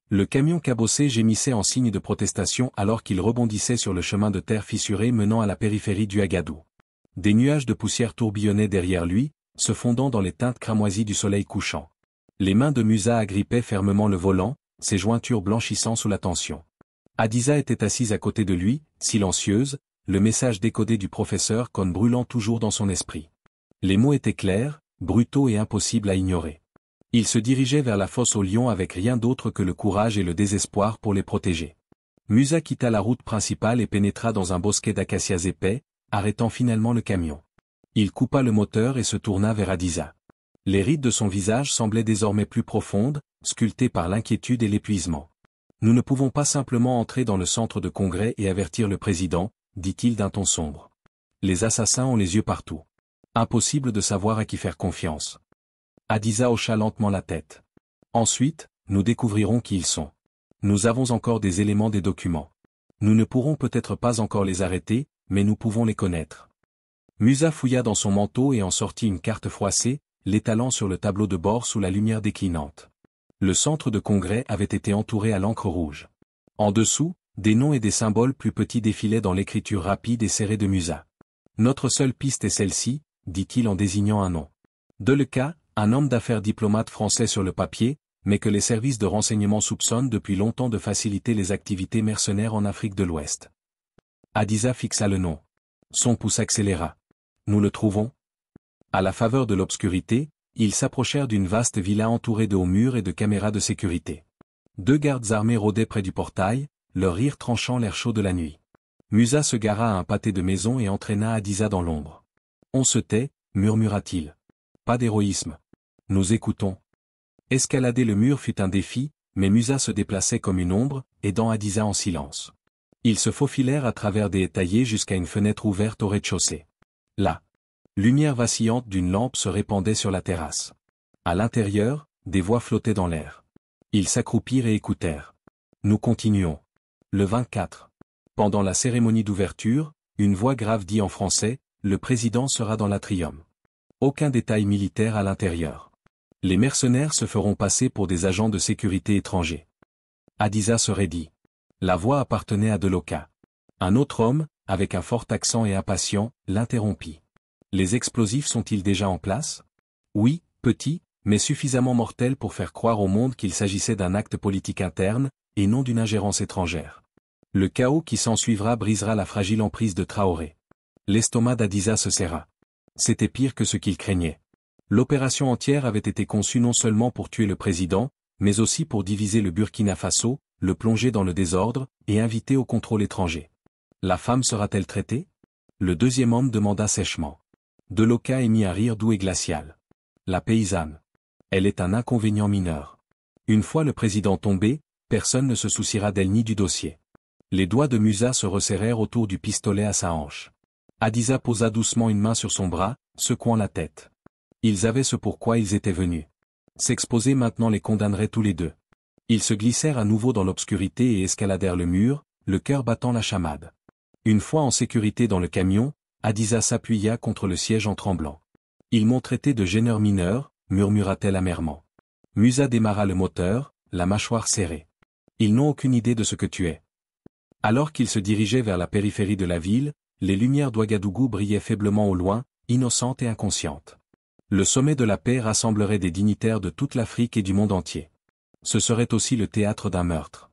Le camion cabossé gémissait en signe de protestation alors qu'il rebondissait sur le chemin de terre fissuré menant à la périphérie du Agadou. Des nuages de poussière tourbillonnaient derrière lui, se fondant dans les teintes cramoisies du soleil couchant. Les mains de Musa agrippaient fermement le volant, ses jointures blanchissant sous la tension. Adiza était assise à côté de lui, silencieuse, le message décodé du professeur Kohn brûlant toujours dans son esprit. Les mots étaient clairs, brutaux et impossibles à ignorer. Il se dirigeait vers la fosse aux lions avec rien d'autre que le courage et le désespoir pour les protéger. Musa quitta la route principale et pénétra dans un bosquet d'acacias épais, arrêtant finalement le camion. Il coupa le moteur et se tourna vers Adiza. Les rides de son visage semblaient désormais plus profondes, sculptées par l'inquiétude et l'épuisement. Nous ne pouvons pas simplement entrer dans le centre de congrès et avertir le président, dit-il d'un ton sombre. Les assassins ont les yeux partout. Impossible de savoir à qui faire confiance. Adiza hocha lentement la tête. Ensuite, nous découvrirons qui ils sont. Nous avons encore des éléments des documents. Nous ne pourrons peut-être pas encore les arrêter, mais nous pouvons les connaître. Musa fouilla dans son manteau et en sortit une carte froissée, l'étalant sur le tableau de bord sous la lumière déclinante. Le centre de congrès avait été entouré à l'encre rouge. En dessous, des noms et des symboles plus petits défilaient dans l'écriture rapide et serrée de Musa. Notre seule piste est celle-ci, dit-il en désignant un nom. Deleka, un homme d'affaires diplomate français sur le papier, mais que les services de renseignement soupçonnent depuis longtemps de faciliter les activités mercenaires en Afrique de l'Ouest. Adiza fixa le nom. Son pouce accéléra. Nous le trouvons? À la faveur de l'obscurité, Ils s'approchèrent d'une vaste villa entourée de hauts murs et de caméras de sécurité. 2 gardes armés rôdaient près du portail, leur rire tranchant l'air chaud de la nuit. Musa se gara à un pâté de maison et entraîna Hadiza dans l'ombre. « On se tait » murmura-t-il. « Pas d'héroïsme. Nous écoutons. » Escalader le mur fut un défi, mais Musa se déplaçait comme une ombre, aidant Hadiza en silence. Ils se faufilèrent à travers des haies taillées jusqu'à une fenêtre ouverte au rez-de-chaussée. La lumière vacillante d'une lampe se répandait sur la terrasse. À l'intérieur, des voix flottaient dans l'air. Ils s'accroupirent et écoutèrent. Nous continuons. Le 24. Pendant la cérémonie d'ouverture, une voix grave dit en français, « Le président sera dans l'atrium. » Aucun détail militaire à l'intérieur. Les mercenaires se feront passer pour des agents de sécurité étrangers. Hadiza se raidit. La voix appartenait à Deloka. Un autre homme, avec un fort accent et impatient, l'interrompit. « Les explosifs sont-ils déjà en place ? » Oui, petit, mais suffisamment mortel pour faire croire au monde qu'il s'agissait d'un acte politique interne, et non d'une ingérence étrangère. Le chaos qui s'ensuivra brisera la fragile emprise de Traoré. L'estomac d'Hadiza se serra. C'était pire que ce qu'il craignait. L'opération entière avait été conçue non seulement pour tuer le président, mais aussi pour diviser le Burkina Faso, le plonger dans le désordre, et inviter au contrôle étranger. La femme sera-t-elle traitée ? Le deuxième homme demanda sèchement. Deloka émit un rire doux et glacial. La paysanne. Elle est un inconvénient mineur. Une fois le président tombé, personne ne se souciera d'elle ni du dossier. Les doigts de Musa se resserrèrent autour du pistolet à sa hanche. Hadiza posa doucement une main sur son bras, secouant la tête. Ils avaient ce pourquoi ils étaient venus. S'exposer maintenant les condamnerait tous les deux. Ils se glissèrent à nouveau dans l'obscurité et escaladèrent le mur, le cœur battant la chamade. Une fois en sécurité dans le camion, Hadiza s'appuya contre le siège en tremblant. « Ils m'ont traité de gêneur mineur », murmura-t-elle amèrement. Musa démarra le moteur, la mâchoire serrée. « Ils n'ont aucune idée de ce que tu es. » Alors qu'ils se dirigeaient vers la périphérie de la ville, les lumières d'Ouagadougou brillaient faiblement au loin, innocentes et inconscientes. Le sommet de la paix rassemblerait des dignitaires de toute l'Afrique et du monde entier. Ce serait aussi le théâtre d'un meurtre.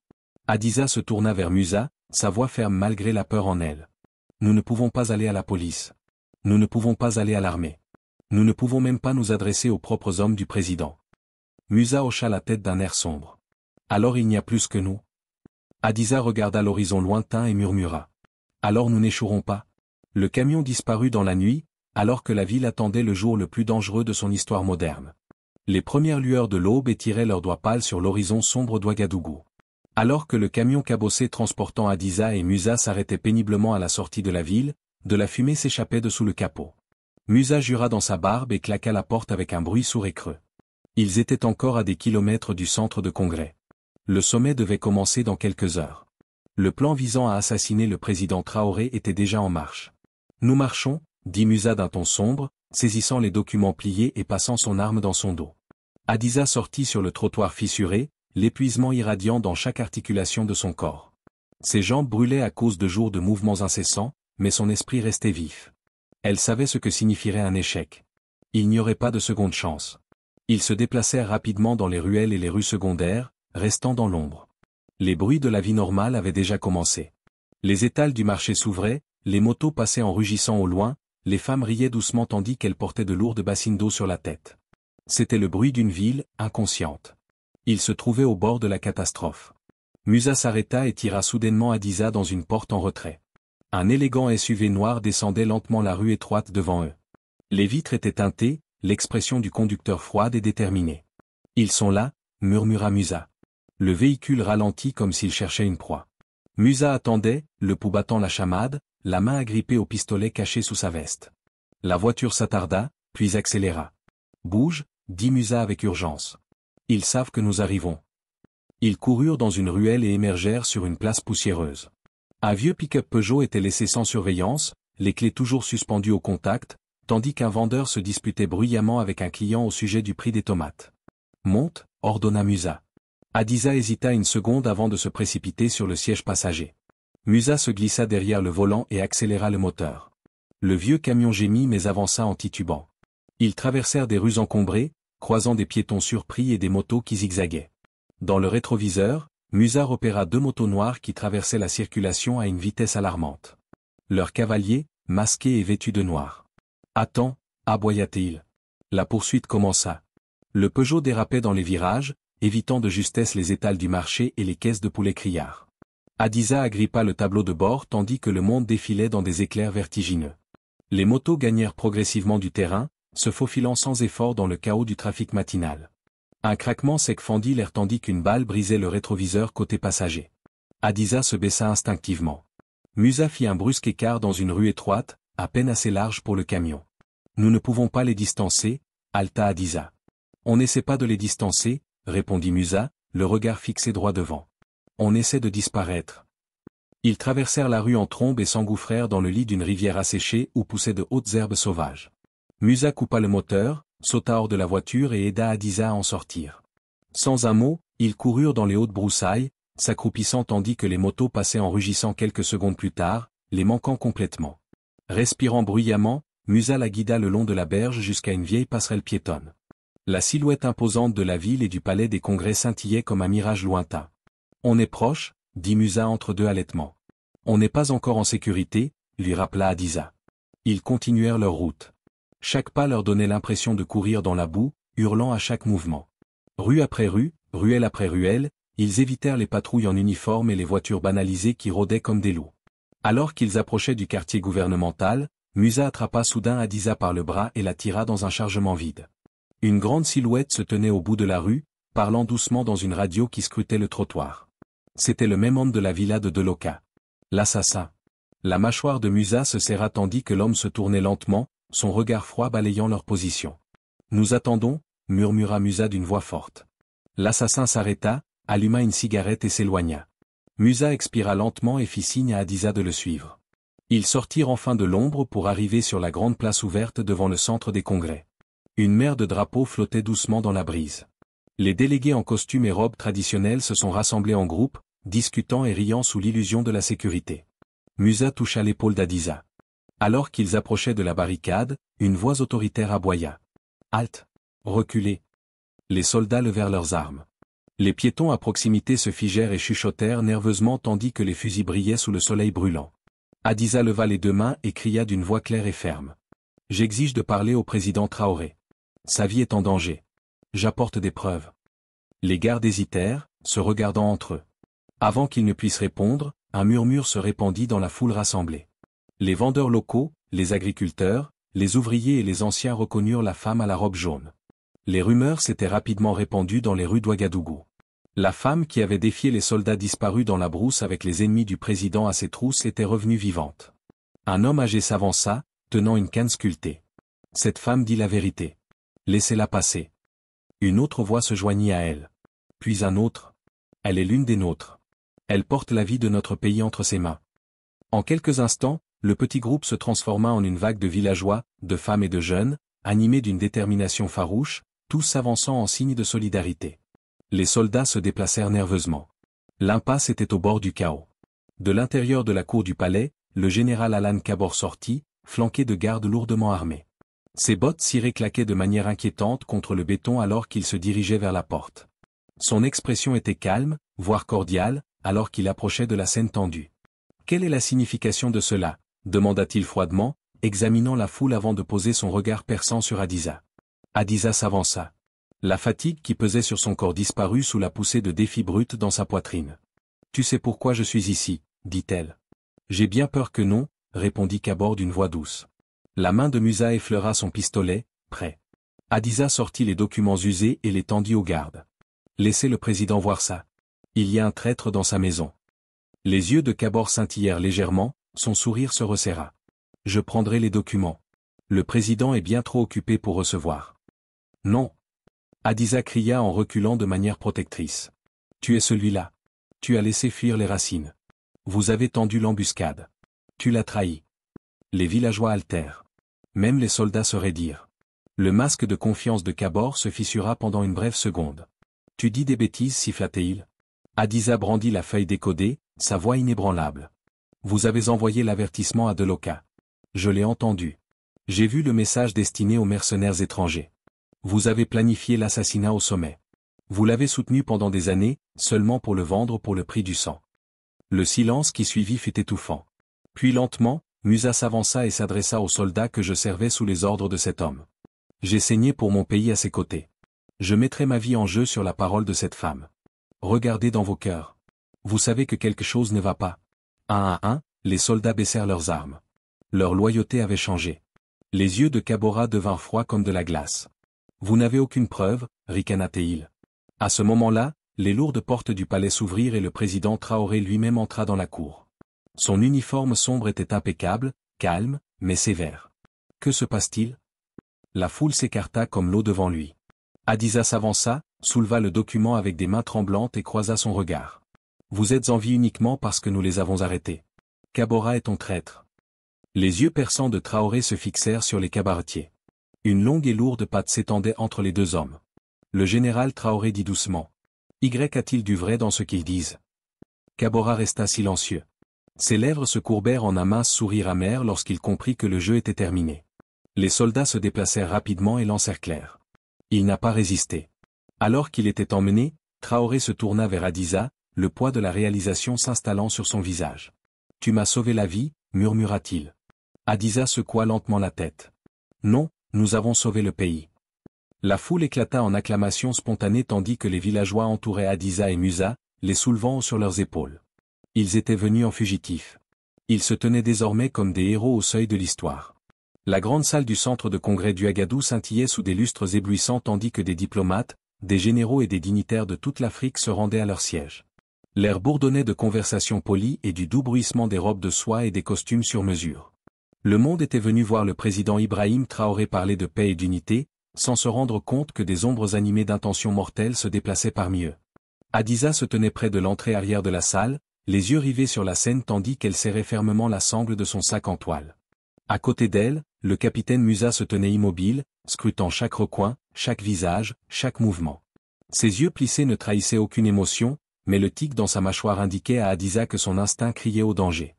Hadiza se tourna vers Musa, sa voix ferme malgré la peur en elle. « Nous ne pouvons pas aller à la police. Nous ne pouvons pas aller à l'armée. Nous ne pouvons même pas nous adresser aux propres hommes du président. » Musa hocha la tête d'un air sombre. « Alors il n'y a plus que nous ?» Hadiza regarda l'horizon lointain et murmura. « Alors nous n'échouerons pas ?» Le camion disparut dans la nuit, alors que la ville attendait le jour le plus dangereux de son histoire moderne. Les premières lueurs de l'aube étiraient leurs doigts pâles sur l'horizon sombre d'Ouagadougou. Alors que le camion cabossé transportant Hadiza et Musa s'arrêtait péniblement à la sortie de la ville, de la fumée s'échappait dessous le capot. Musa jura dans sa barbe et claqua la porte avec un bruit sourd et creux. Ils étaient encore à des kilomètres du centre de congrès. Le sommet devait commencer dans quelques heures. Le plan visant à assassiner le président Traoré était déjà en marche. « Nous marchons », dit Musa d'un ton sombre, saisissant les documents pliés et passant son arme dans son dos. Hadiza sortit sur le trottoir fissuré, l'épuisement irradiant dans chaque articulation de son corps. Ses jambes brûlaient à cause de jours de mouvements incessants, mais son esprit restait vif. Elle savait ce que signifierait un échec. Il n'y aurait pas de seconde chance. Ils se déplacèrent rapidement dans les ruelles et les rues secondaires, restant dans l'ombre. Les bruits de la vie normale avaient déjà commencé. Les étals du marché s'ouvraient, les motos passaient en rugissant au loin, les femmes riaient doucement tandis qu'elles portaient de lourdes bassines d'eau sur la tête. C'était le bruit d'une ville, inconsciente. Ils se trouvaient au bord de la catastrophe. Musa s'arrêta et tira soudainement Hadiza dans une porte en retrait. Un élégant SUV noir descendait lentement la rue étroite devant eux. Les vitres étaient teintées, l'expression du conducteur froide et déterminée. « Ils sont là », murmura Musa. Le véhicule ralentit comme s'il cherchait une proie. Musa attendait, le pouls battant la chamade, la main agrippée au pistolet caché sous sa veste. La voiture s'attarda, puis accéléra. « Bouge », dit Musa avec urgence. « Ils savent que nous arrivons. » Ils coururent dans une ruelle et émergèrent sur une place poussiéreuse. Un vieux pick-up Peugeot était laissé sans surveillance, les clés toujours suspendues au contact, tandis qu'un vendeur se disputait bruyamment avec un client au sujet du prix des tomates. « Monte », ordonna Musa. Hadiza hésita une seconde avant de se précipiter sur le siège passager. Musa se glissa derrière le volant et accéléra le moteur. Le vieux camion gémit mais avança en titubant. Ils traversèrent des rues encombrées, croisant des piétons surpris et des motos qui zigzaguaient. Dans le rétroviseur, Musa repéra 2 motos noires qui traversaient la circulation à une vitesse alarmante. Leurs cavaliers, masqués et vêtus de noir. « Attends », aboya-t-il. La poursuite commença. Le Peugeot dérapait dans les virages, évitant de justesse les étals du marché et les caisses de poulet criards. Adiza agrippa le tableau de bord tandis que le monde défilait dans des éclairs vertigineux. Les motos gagnèrent progressivement du terrain, se faufilant sans effort dans le chaos du trafic matinal. Un craquement sec fendit l'air tandis qu'une balle brisait le rétroviseur côté passager. Adiza se baissa instinctivement. Musa fit un brusque écart dans une rue étroite, à peine assez large pour le camion. Nous ne pouvons pas les distancer, halta Adiza. On n'essaie pas de les distancer, répondit Musa, le regard fixé droit devant. On essaie de disparaître. Ils traversèrent la rue en trombe et s'engouffrèrent dans le lit d'une rivière asséchée où poussaient de hautes herbes sauvages. Musa coupa le moteur, sauta hors de la voiture et aida Adiza à en sortir. Sans un mot, ils coururent dans les hautes broussailles, s'accroupissant tandis que les motos passaient en rugissant quelques secondes plus tard, les manquant complètement. Respirant bruyamment, Musa la guida le long de la berge jusqu'à une vieille passerelle piétonne. La silhouette imposante de la ville et du palais des congrès scintillait comme un mirage lointain. On est proche, dit Musa entre deux halètements. On n'est pas encore en sécurité, lui rappela Adiza. Ils continuèrent leur route. Chaque pas leur donnait l'impression de courir dans la boue, hurlant à chaque mouvement. Rue après rue, ruelle après ruelle, ils évitèrent les patrouilles en uniforme et les voitures banalisées qui rôdaient comme des loups. Alors qu'ils approchaient du quartier gouvernemental, Musa attrapa soudain Adiza par le bras et la tira dans un chargement vide. Une grande silhouette se tenait au bout de la rue, parlant doucement dans une radio qui scrutait le trottoir. C'était le même homme de la villa de Deloca. L'assassin. La mâchoire de Musa se serra tandis que l'homme se tournait lentement, son regard froid balayant leur position. Nous attendons, murmura Musa d'une voix forte. L'assassin s'arrêta, alluma une cigarette et s'éloigna. Musa expira lentement et fit signe à Adiza de le suivre. Ils sortirent enfin de l'ombre pour arriver sur la grande place ouverte devant le centre des congrès. Une mer de drapeaux flottait doucement dans la brise. Les délégués en costume et robes traditionnelles se sont rassemblés en groupe, discutant et riant sous l'illusion de la sécurité. Musa toucha l'épaule d'Adiza. Alors qu'ils approchaient de la barricade, une voix autoritaire aboya. « Halte! Reculez !» Les soldats levèrent leurs armes. Les piétons à proximité se figèrent et chuchotèrent nerveusement tandis que les fusils brillaient sous le soleil brûlant. Adiza leva les deux mains et cria d'une voix claire et ferme. « J'exige de parler au président Traoré. Sa vie est en danger. J'apporte des preuves. » Les gardes hésitèrent, se regardant entre eux. Avant qu'ils ne puissent répondre, un murmure se répandit dans la foule rassemblée. Les vendeurs locaux, les agriculteurs, les ouvriers et les anciens reconnurent la femme à la robe jaune. Les rumeurs s'étaient rapidement répandues dans les rues d'Ouagadougou. La femme qui avait défié les soldats disparus dans la brousse avec les ennemis du président à ses trousses était revenue vivante. Un homme âgé s'avança, tenant une canne sculptée. Cette femme dit la vérité. Laissez-la passer. Une autre voix se joignit à elle. Puis un autre. Elle est l'une des nôtres. Elle porte la vie de notre pays entre ses mains. En quelques instants, le petit groupe se transforma en une vague de villageois, de femmes et de jeunes, animés d'une détermination farouche, tous s'avançant en signe de solidarité. Les soldats se déplacèrent nerveusement. L'impasse était au bord du chaos. De l'intérieur de la cour du palais, le général Alan Kabor sortit, flanqué de gardes lourdement armés. Ses bottes cirées claquaient de manière inquiétante contre le béton alors qu'il se dirigeait vers la porte. Son expression était calme, voire cordiale, alors qu'il approchait de la scène tendue. « Quelle est la signification de cela ?» demanda-t-il froidement, examinant la foule avant de poser son regard perçant sur Adiza. Adiza s'avança. La fatigue qui pesait sur son corps disparut sous la poussée de défi brut dans sa poitrine. « Tu sais pourquoi je suis ici, dit-elle. « J'ai bien peur que non, répondit Kabor d'une voix douce. La main de Musa effleura son pistolet, prêt. Adiza sortit les documents usés et les tendit aux gardes. « Laissez le président voir ça. Il y a un traître dans sa maison. » Les yeux de Kabor scintillèrent légèrement, son sourire se resserra. « Je prendrai les documents. Le président est bien trop occupé pour recevoir. »« Non. » Adiza cria en reculant de manière protectrice. « Tu es celui-là. Tu as laissé fuir les racines. Vous avez tendu l'embuscade. Tu l'as trahi. » Les villageois haltèrent. Même les soldats se raidirent. Le masque de confiance de Kabor se fissura pendant une brève seconde. « Tu dis des bêtises, siffla-t-il. » Adiza brandit la feuille décodée, sa voix inébranlable. « Vous avez envoyé l'avertissement à Deloca. Je l'ai entendu. J'ai vu le message destiné aux mercenaires étrangers. Vous avez planifié l'assassinat au sommet. Vous l'avez soutenu pendant des années, seulement pour le vendre pour le prix du sang. » Le silence qui suivit fut étouffant. Puis lentement, Musa s'avança et s'adressa aux soldats que je servais sous les ordres de cet homme. J'ai saigné pour mon pays à ses côtés. Je mettrai ma vie en jeu sur la parole de cette femme. Regardez dans vos cœurs. Vous savez que quelque chose ne va pas. Un à un, les soldats baissèrent leurs armes. Leur loyauté avait changé. Les yeux de Cabora devinrent froids comme de la glace. Vous n'avez aucune preuve, ricana-t-il. À ce moment-là, les lourdes portes du palais s'ouvrirent et le président Traoré lui-même entra dans la cour. Son uniforme sombre était impeccable, calme, mais sévère. Que se passe-t-il? La foule s'écarta comme l'eau devant lui. Hadiza s'avança, souleva le document avec des mains tremblantes et croisa son regard. Vous êtes en vie uniquement parce que nous les avons arrêtés. Cabora est ton traître. Les yeux perçants de Traoré se fixèrent sur les cabaretiers. Une longue et lourde patte s'étendait entre les deux hommes. Le général Traoré dit doucement. Y a-t-il du vrai dans ce qu'ils disent? Cabora resta silencieux. Ses lèvres se courbèrent en un mince sourire amer lorsqu'il comprit que le jeu était terminé. Les soldats se déplacèrent rapidement et l'encerclèrent. Il n'a pas résisté. Alors qu'il était emmené, Traoré se tourna vers Hadiza, le poids de la réalisation s'installant sur son visage. « Tu m'as sauvé la vie », murmura-t-il. Hadiza secoua lentement la tête. « Non, nous avons sauvé le pays. » La foule éclata en acclamations spontanées tandis que les villageois entouraient Hadiza et Musa, les soulevant sur leurs épaules. Ils étaient venus en fugitifs. Ils se tenaient désormais comme des héros au seuil de l'histoire. La grande salle du centre de congrès du Hagadou scintillait sous des lustres éblouissants tandis que des diplomates, des généraux et des dignitaires de toute l'Afrique se rendaient à leur siège. L'air bourdonnait de conversations polies et du doux bruissement des robes de soie et des costumes sur mesure. Le monde était venu voir le président Ibrahim Traoré parler de paix et d'unité, sans se rendre compte que des ombres animées d'intentions mortelles se déplaçaient parmi eux. Hadiza se tenait près de l'entrée arrière de la salle, les yeux rivés sur la scène tandis qu'elle serrait fermement la sangle de son sac en toile. À côté d'elle, le capitaine Musa se tenait immobile, scrutant chaque recoin, chaque visage, chaque mouvement. Ses yeux plissés ne trahissaient aucune émotion, mais le tic dans sa mâchoire indiquait à Hadiza que son instinct criait au danger.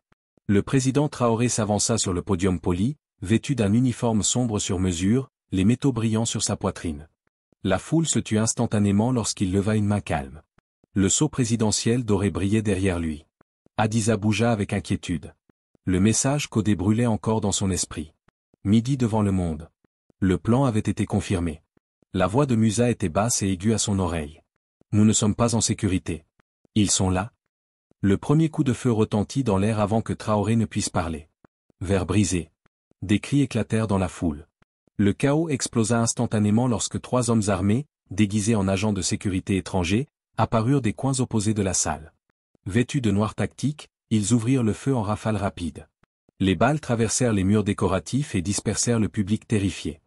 Le président Traoré s'avança sur le podium poli, vêtu d'un uniforme sombre sur mesure, les métaux brillants sur sa poitrine. La foule se tut instantanément lorsqu'il leva une main calme. Le sceau présidentiel doré brillait derrière lui. Hadiza bougea avec inquiétude. Le message codé brûlait encore dans son esprit. Midi devant le monde. Le plan avait été confirmé. La voix de Musa était basse et aiguë à son oreille. Nous ne sommes pas en sécurité. Ils sont là. Le premier coup de feu retentit dans l'air avant que Traoré ne puisse parler. Verre brisé. Des cris éclatèrent dans la foule. Le chaos explosa instantanément lorsque 3 hommes armés, déguisés en agents de sécurité étrangers, apparurent des coins opposés de la salle. Vêtus de noir tactique, ils ouvrirent le feu en rafales rapides. Les balles traversèrent les murs décoratifs et dispersèrent le public terrifié.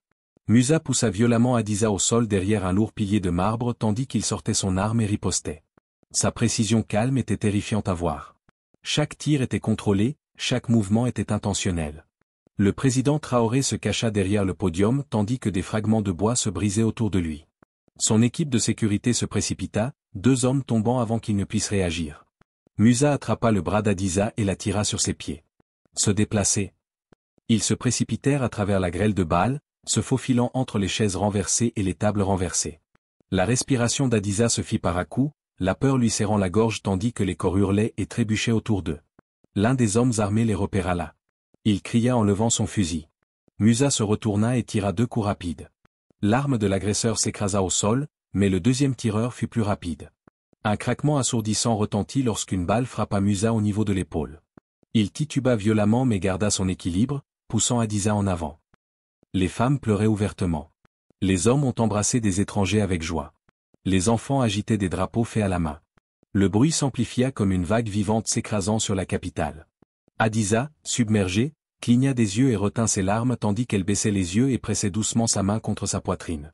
Musa poussa violemment Hadiza au sol derrière un lourd pilier de marbre tandis qu'il sortait son arme et ripostait. Sa précision calme était terrifiante à voir. Chaque tir était contrôlé, chaque mouvement était intentionnel. Le président Traoré se cacha derrière le podium tandis que des fragments de bois se brisaient autour de lui. Son équipe de sécurité se précipita, 2 hommes tombant avant qu'il ne puisse réagir. Musa attrapa le bras d'Hadiza et la tira sur ses pieds. Se déplacer. Ils se précipitèrent à travers la grêle de balles, se faufilant entre les chaises renversées et les tables renversées. La respiration d'Hadiza se fit par à-coups, la peur lui serrant la gorge tandis que les corps hurlaient et trébuchaient autour d'eux. L'un des hommes armés les repéra là. Il cria en levant son fusil. Musa se retourna et tira 2 coups rapides. L'arme de l'agresseur s'écrasa au sol, mais le deuxième tireur fut plus rapide. Un craquement assourdissant retentit lorsqu'une balle frappa Musa au niveau de l'épaule. Il tituba violemment mais garda son équilibre, poussant Hadiza en avant. Les femmes pleuraient ouvertement. Les hommes ont embrassé des étrangers avec joie. Les enfants agitaient des drapeaux faits à la main. Le bruit s'amplifia comme une vague vivante s'écrasant sur la capitale. Hadiza, submergée, cligna des yeux et retint ses larmes tandis qu'elle baissait les yeux et pressait doucement sa main contre sa poitrine.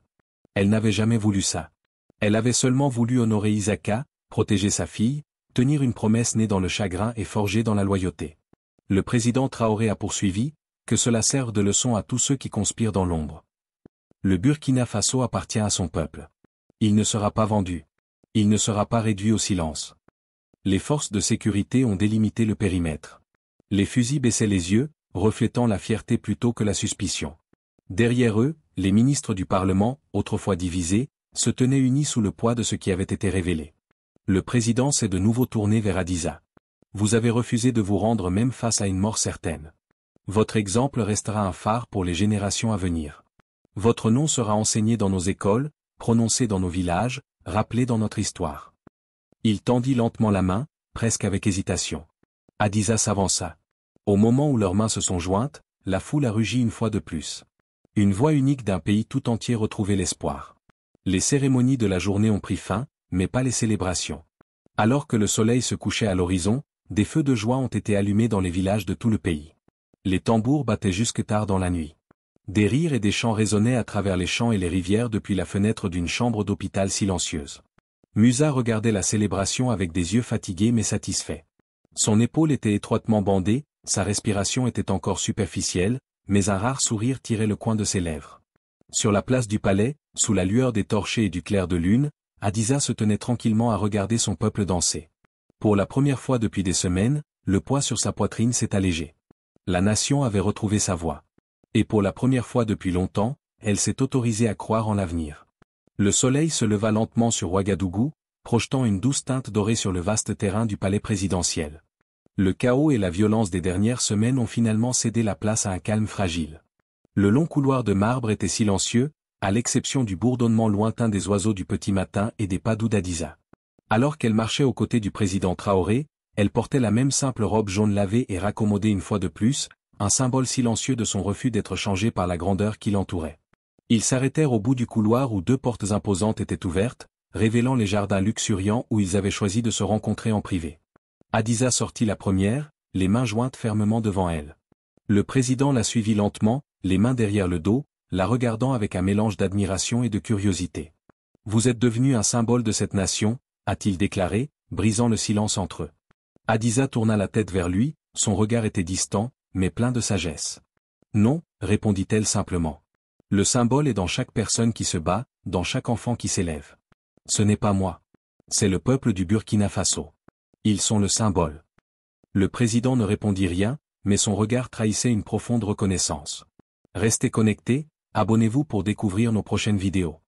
Elle n'avait jamais voulu ça. Elle avait seulement voulu honorer Isaka, protéger sa fille, tenir une promesse née dans le chagrin et forgée dans la loyauté. Le président Traoré a poursuivi, que cela serve de leçon à tous ceux qui conspirent dans l'ombre. Le Burkina Faso appartient à son peuple. Il ne sera pas vendu. Il ne sera pas réduit au silence. Les forces de sécurité ont délimité le périmètre. Les fusils baissaient les yeux, reflétant la fierté plutôt que la suspicion. Derrière eux, les ministres du Parlement, autrefois divisés, se tenaient unis sous le poids de ce qui avait été révélé. Le président s'est de nouveau tourné vers Hadiza. Vous avez refusé de vous rendre même face à une mort certaine. Votre exemple restera un phare pour les générations à venir. Votre nom sera enseigné dans nos écoles, prononcés dans nos villages, rappelés dans notre histoire. Il tendit lentement la main, presque avec hésitation. Hadiza s'avança. Au moment où leurs mains se sont jointes, la foule a rugi une fois de plus. Une voix unique d'un pays tout entier retrouvait l'espoir. Les cérémonies de la journée ont pris fin, mais pas les célébrations. Alors que le soleil se couchait à l'horizon, des feux de joie ont été allumés dans les villages de tout le pays. Les tambours battaient jusque tard dans la nuit. Des rires et des chants résonnaient à travers les champs et les rivières depuis la fenêtre d'une chambre d'hôpital silencieuse. Musa regardait la célébration avec des yeux fatigués mais satisfaits. Son épaule était étroitement bandée, sa respiration était encore superficielle, mais un rare sourire tirait le coin de ses lèvres. Sur la place du palais, sous la lueur des torchers et du clair de lune, Hadiza se tenait tranquillement à regarder son peuple danser. Pour la première fois depuis des semaines, le poids sur sa poitrine s'est allégé. La nation avait retrouvé sa voix. Et pour la première fois depuis longtemps, elle s'est autorisée à croire en l'avenir. Le soleil se leva lentement sur Ouagadougou, projetant une douce teinte dorée sur le vaste terrain du palais présidentiel. Le chaos et la violence des dernières semaines ont finalement cédé la place à un calme fragile. Le long couloir de marbre était silencieux, à l'exception du bourdonnement lointain des oiseaux du petit matin et des pas doux d'Hadiza. Alors qu'elle marchait aux côtés du président Traoré, elle portait la même simple robe jaune lavée et raccommodée une fois de plus, un symbole silencieux de son refus d'être changé par la grandeur qui l'entourait. Ils s'arrêtèrent au bout du couloir où deux portes imposantes étaient ouvertes, révélant les jardins luxuriants où ils avaient choisi de se rencontrer en privé. Hadiza sortit la première, les mains jointes fermement devant elle. Le président la suivit lentement, les mains derrière le dos, la regardant avec un mélange d'admiration et de curiosité. « Vous êtes devenu un symbole de cette nation », a-t-il déclaré, brisant le silence entre eux. Hadiza tourna la tête vers lui, son regard était distant, mais plein de sagesse. « Non », répondit-elle simplement. « Le symbole est dans chaque personne qui se bat, dans chaque enfant qui s'élève. Ce n'est pas moi. C'est le peuple du Burkina Faso. Ils sont le symbole. » Le président ne répondit rien, mais son regard trahissait une profonde reconnaissance. Restez connectés, abonnez-vous pour découvrir nos prochaines vidéos.